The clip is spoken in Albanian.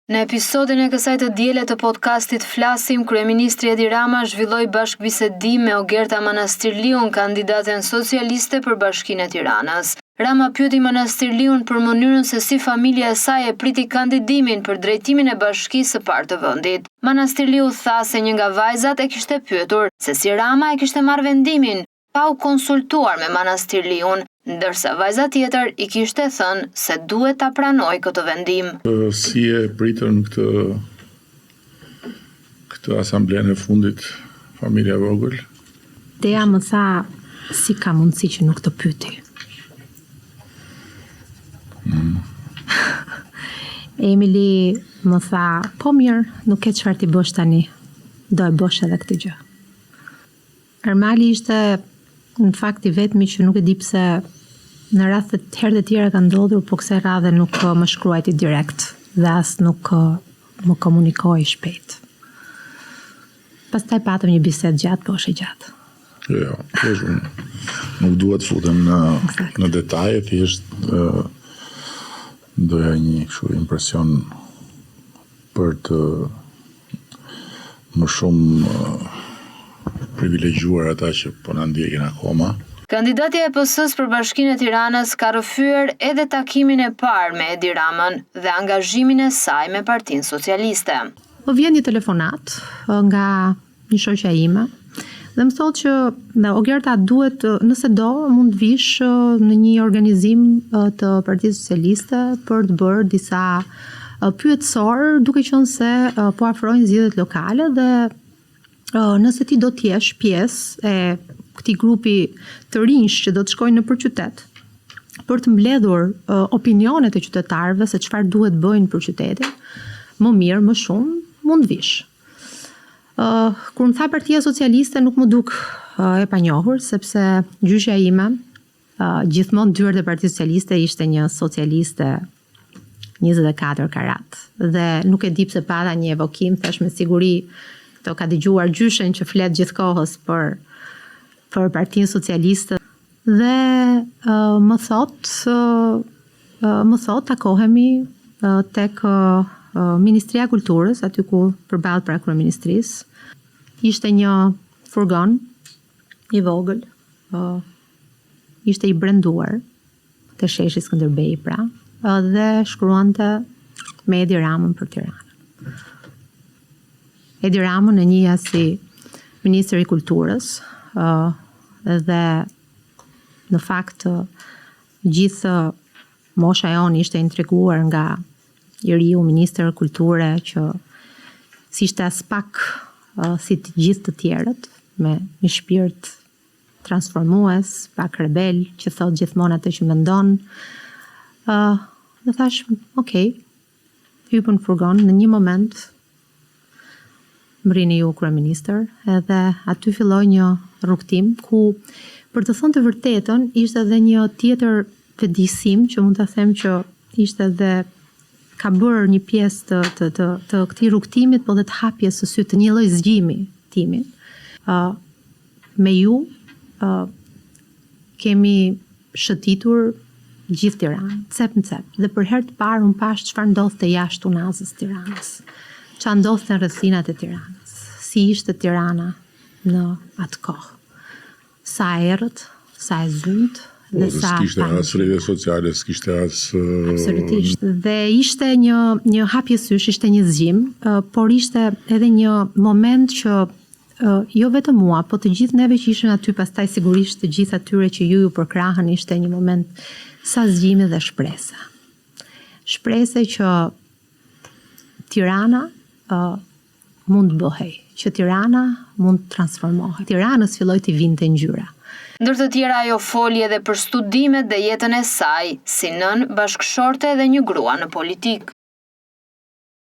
Në episodin e kësaj të diele të podcastit Flasim, kryeministri Edi Rama zhvilloi bashkëbisedim me Ogerta Manastirliun, kandidaten socialiste për Bashkinë e Tiranës. Rama pyeti Manastirliun për mënyrën se si familja e saj e priti kandidimin për drejtimin e bashkisë së parë të vendit. Manastirliu tha se një nga vajzat e kishte pyetur se si Rama e kishte marrë vendimin, pa u konsultuar me Manastirliun, ndërsa vajza tjetër i kishte thënë se duhet ta pranoj këtë vendim. Si e pritën këtë asamblen e fundit familja vogël? Teja më tha si ka mundësi që nuk të pyeti. Emili më tha, po mirë, nuk ke çfarë ti bësh tani, do e bësh edhe këtë gjë. Ermali ishte në fakt i vetmi që nuk e di pse në rast të herë të tjera ka ndodhur, po kësaj radhe nuk më shkruajti direkt dhe as nuk më komunikoi shpejt. Pastaj patëm një bisedë gjatë, po është e gjatë. Jo, nuk duhet futem në detaje, thjesht doja një kështu impresion për të më shumë privilegjuar ata që po na ndjekin akoma. Kandidatja e PS-s për Bashkinë e Tiranës ka rrëfyer edhe takimin e parë me Edi Ramën dhe angazhimin e saj me Partinë Socialiste. Më vjen një telefonat nga një shoqja ime dhe më thotë që Ogerta duhet, nëse do, mund të vish në një organizim të Partisë Socialiste për të bërë disa pyetësor, duke qenë se po afrojnë zgjedhjet lokale dhe nëse ti do të jesh pjesë e këtij grupi të rinj që do të shkojnë nëpër qytet për të mbledhur opinionet e qytetarëve se çfarë duhet bëjnë për qytetin, më mirë, më shumë, mund vish. Kur më tha Partia Socialiste nuk më duk e panjohur, sepse gjyshja ime, gjithmonë dyert e Partisë Socialiste ishte një socialiste 24 karat. Dhe nuk e di pse pata një evokim, thash me siguri këto ka dëgjuar gjyshen që flet gjithkohës për Partinë Socialiste. Dhe më thot takohemi tek Ministria e Kulturës, aty ku përballë pra kryeministrisë. Ishte një furgon i vogël, ishte i brenduar te sheshi Skënderbej pra, dhe shkruante me Edi Ramën për Tiranë. Edi Ramën e njihja si ministër i kulturës, dhe në fakt gjithë mosha jonë ishte intriguar nga i riu ministër kulture që si ishte as pak si të gjithë të tjerët, me një shpirt transformues, pak rebel, që thot gjithmonë atë që mendon. Dhe thash, okay, hypën furgon, në një moment mrini ju kryeministër, edhe aty filloi një rrugtim ku, për të thënë të vërtetën, ishte edhe një tjetër vetëdijsim që mund ta them që ishte edhe ka bërë një pjesë të këtij rrugtimit, po dhe të hapjes së sytë, të një lloj zgjimi timin. Me ju kemi shëtitur gjithë Tiranë, cep në cep, dhe për herë të parë unë pash çfarë ndodhte jashtë unazës Tiranës, çfarë ndodhte në rrethinat e Tiranës, si ishte Tirana në atë kohë, sa errët, sa e zymt, dhe sa s'kishte as rrjete sociale, s'kishte as absolutisht. Dhe ishte një hapje sysh, ishte një zgjim, por ishte edhe një moment që jo vetëm mua, po të gjithë neve që ishim aty, pastaj sigurisht të gjithë atyre që ju përkrahën, ishte një moment sa zgjimi dhe shprese. Shprese që Tirana mund bëhej, që Tirana mund transformohet. Tiranës filloi të vinte ngjyra. Ndër të tjera ajo foli edhe për studimet dhe jetën e saj, si nën, bashkëshorte dhe një grua në politik.